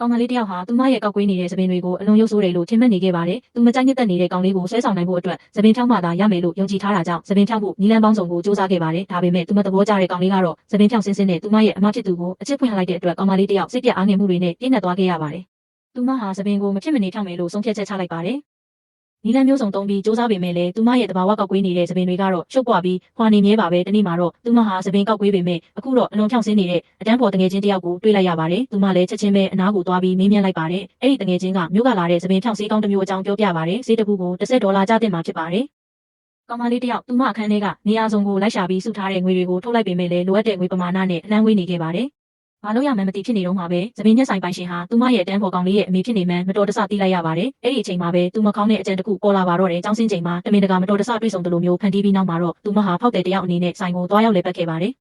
ကောင်မလေးတယောက်ဟာသူမရဲ့ကောက်ကွေးနေတဲ့သပင်တွေကိုအလွန်ရုပ်ဆိုးတယ်လို့ထင်မှတ်နေခဲ့ပါတယ်။သူမကြိုက်နှစ်သက်နေတဲ့ကောင်လေးကိုဆွဲဆောင်နိုင်ဖို့အတွက်သပင်ဖြောင်းမှသာရမယ်လို့ယုံကြည်ထားတာကြောင့်သပင်ဖြောင်းဖို့နည်းလမ်းပေါင်းစုံကိုစူးစမ်းခဲ့ပါတယ်။ဒါပေမဲ့သူမသဘောကျတဲ့ကောင်လေးကတော့သပင်ဖြောင်းစင်းစင်းနဲ့သူမရဲ့အမဖြစ်သူကိုအချစ်ဖွင့်လိုက်တဲ့အတွက်ကောင်မလေးတယောက်စိတ်ပြအားငယ်မှုတွေနဲ့ပြည့်နှက်သွားခဲ့ရပါတယ်။သူမဟာသပင်ကိုမဖြစ်မနေဖြောင်းမယ်လို့ဆုံးဖြတ်ချက်ချလိုက်ပါတယ်။နီလန်မျိုးစုံသုံးပြီးစူးစမ်းပေမဲ့လည်းသူမရဲ့တဘာဝကောက်ကွေးနေတဲ့သပင်တွေကတော့ရှုပ်ပွားပြီးခွာနေမြဲပါပဲတနေ့မှာတော့သူမဟာသပင်ကောက်ကွေးပေမဲ့အခုတော့အလွန်ဖြောင့်ဆင်းနေတဲ့အတန်းပေါ်တငယ်ချင်းတယောက်ကိုတွေ့လိုက်ရပါတယ်သူမလည်းချက်ချင်းပဲအနားကိုသွားပြီးမေးမြန်းလိုက်ပါတယ်အဲ့ဒီတငယ်ချင်းကမြို့ကလာတဲ့သပင်ဖြောင့်ဆေးကောင်းတစ်မျိုးအကြောင်းပြောပြပါတယ်ဆေးတစ်ခုကို$10ကျတင်မှာဖြစ်ပါတယ်ကောင်မလေးတယောက်သူမအခန်းထဲကနေရာစုံကိုလိုက်ရှာပြီးစုထားတဲ့ငွေတွေကိုထုတ်လိုက်ပေမဲ့လည်းလိုအပ်တဲ့ငွေပမာဏနဲ့အလန်းဝေးနေခဲ့ပါတယ်ဘာလို့ရမှန်းမသိဖြစ်နေတော့မှာပဲသပင်ညက်ဆိုင်ပိုင်ရှင်ဟာသူမရဲ့တန်းပေါ်ကောင်လေးရဲ့အမေဖြစ်နေမှန်းမတော်တဆသိလိုက်ရပါတယ်အဲ့ဒီအချိန်မှာပဲသူမကောင်းတဲ့အကြံတစ်ခုပေါ်လာပါတော့တယ်ကျောင်းစင်းချိန်မှာတမင်တကာမတော်တဆတွေ့ဆုံတယ်လို့မျိုးဖန်တီးပြီးနောက်မှာတော့သူမဟာဖောက်တဲ့တယောက်အနေနဲ့ဆိုင်ကိုသွားရောက်လည်ပတ်ခဲ့ပါတယ်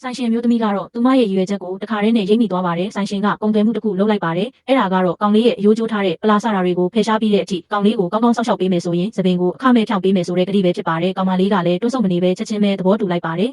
ဆိုင်ရှင်မျိုးသမီးကတော့သူမရဲ့ရည်ရွယ်ချက်ကိုတခါတည်းနဲ့ရိပ်မိသွားပါတယ်ဆိုင်ရှင်ကပုံသွဲမှုတစ်ခုလုပ်လိုက်ပါတယ်အဲ့ဒါကတော့ကောင်လေးရဲ့အယိုးကျိုးထားတဲ့ပလာဆရာတွေကိုဖယ်ရှားပြီးတဲ့အထိကောင်လေးကိုကောင်းကောင်းဆောက်ရှောက်ပေးမယ်ဆိုရင်သပင်ကိုအခမဲ့ဖြောင်းပေးမယ်ဆိုတဲ့ကတိပဲဖြစ်ပါတယ်ကောင်မလေးကလည်းတွန့်ဆုတ်မနေပဲချက်ချင်းပဲသဘောတူလိုက်ပါတယ်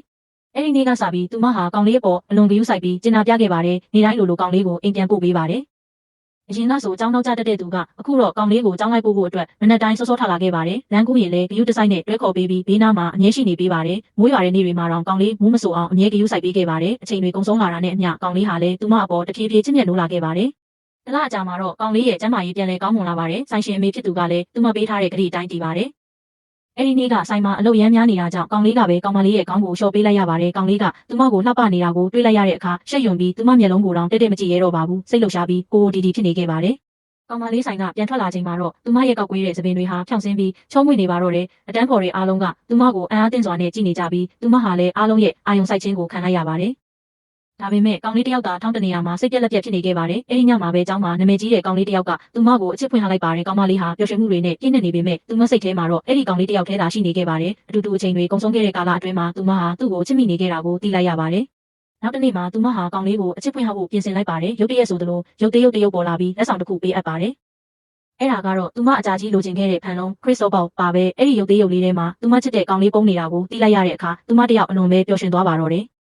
အဲ့ဒီနေ့ကစပြီးသူမဟာကောင်လေးအပေါ်အလွန်ဂရုစိုက်ပြီးကျင်နာပြခဲ့ပါတယ်။နေ့တိုင်းလိုကောင်လေးကိုအိမ်ပြန်ပို့ပေးပါတယ်။အရင်ကဆိုចောင်းတော့ကြတတ်တဲ့သူကအခုတော့ကောင်လေးကိုចောင်းလိုက်ပို့ဖို့အတွက်မနက်တိုင်းစောစောထလာခဲ့ပါတယ်။လမ်းကူးရင်လည်းဂရုတစိုက်နဲ့တွဲခေါ်ပေးပြီးဘေးနားမှာအမြဲရှိနေပေးပါတယ်။မိုးရွာတဲ့နေ့တွေမှာတော့ကောင်လေးမိုးမဆူအောင်အမြဲဂရုစိုက်ပေးခဲ့ပါတယ်။အချိန်တွေကုန်ဆုံးလာတာနဲ့အမျှကောင်လေးဟာလည်းသူမအပေါ်တဖြည်းဖြည်းချစ်မြတ်နိုးလာခဲ့ပါတယ်။တလအကြာမှာတော့ကောင်လေးရဲ့ကျန်းမာရေးပြန်လည်ကောင်းမွန်လာပါတယ်။ဆိုင်ရှင်အမေဖြစ်သူကလည်းသူမပေးထားတဲ့ဂရုအတိုင်းတည်ပါတယ်အဲ့ဒီနေ့ကဆိုင်မှာအလုပ်ရမ်းများနေတာကြောင့်ကောင်လေးကပဲကောင်မလေးရဲ့ခေါင်းကိုလျှော်ပေးလိုက်ရပါတယ်ကောင်လေးကသူမကိုလှပနေတာကိုတွေးလိုက်ရတဲ့အခါရှက်ယွံပြီးသူမမျက်လုံးကိုတောင်တက်တက်မကြည့်ရတော့ပါဘူးစိတ်လှုပ်ရှားပြီးကိုတီတီဖြစ်နေခဲ့ပါတယ်ကောင်မလေးဆိုင်ကပြန်ထွက်လာချိန်မှာတော့သူမရဲ့ကောက်ကွေးတဲ့သပင်တွေဟာဖြောင့်ဆင်းပြီးချုံးမွေ့နေပါတော့တယ်အတန်းပေါ်တွေအားလုံးကသူမကိုအံ့အားသင့်စွာနဲ့ကြည့်နေကြပြီးသူမဟာလည်းအားလုံးရဲ့အာယုံစိုက်ခြင်းကိုခံလိုက်ရပါတယ်ဒါပေမဲ့ကောင်လေးတယောက်သာထောင်းတနေရာမှာစိတ်ပြက်လက်ပြက်ဖြစ်နေခဲ့ပါတယ်။အဲဒီညမှာပဲကျောင်းမှာနာမည်ကြီးတဲ့ကောင်လေးတယောက်ကသူမကိုအချစ်ဖွင့်ထားလိုက်ပါတယ်။ကောင်မလေးဟာပျော်ရွှင်မှုတွေနဲ့ပြည့်နေပေမဲ့သူမစိတ်ထဲမှာတော့အဲဒီကောင်လေးတယောက်ထဲသာရှိနေခဲ့ပါတယ်။အတူတူအချိန်တွေကုန်ဆုံးခဲ့တဲ့ကာလအတွင်းမှာသူမဟာသူ့ကိုချစ်မိနေခဲ့တာကိုသိလိုက်ရပါတယ်။နောက်တစ်နေ့မှာသူမဟာကောင်လေးကိုအချစ်ဖွင့်ထားဖို့ပြင်ဆင်လိုက်ပါတယ်။ရုတ်တရက်ဆိုသလိုရုတ်တရုတ်ပေါ်လာပြီးလက်ဆောင်တစ်ခုပေးအပ်ပါတယ်။အဲ့ဒါကတော့သူမအကြာကြီးလိုချင်ခဲ့တဲ့ဖန်လုံးခရစ်စတိုဘောက်ပါပဲ။အဲ့ဒီရုတ်လေးထဲမှာသူမချစ်တဲ့ကောင်လေးပုံနေတာကိုသိလိုက်ရတဲ့အခါသူမတယောက်အလွန်ပဲပျော်ရွှင်သွားပါတော့တယ်။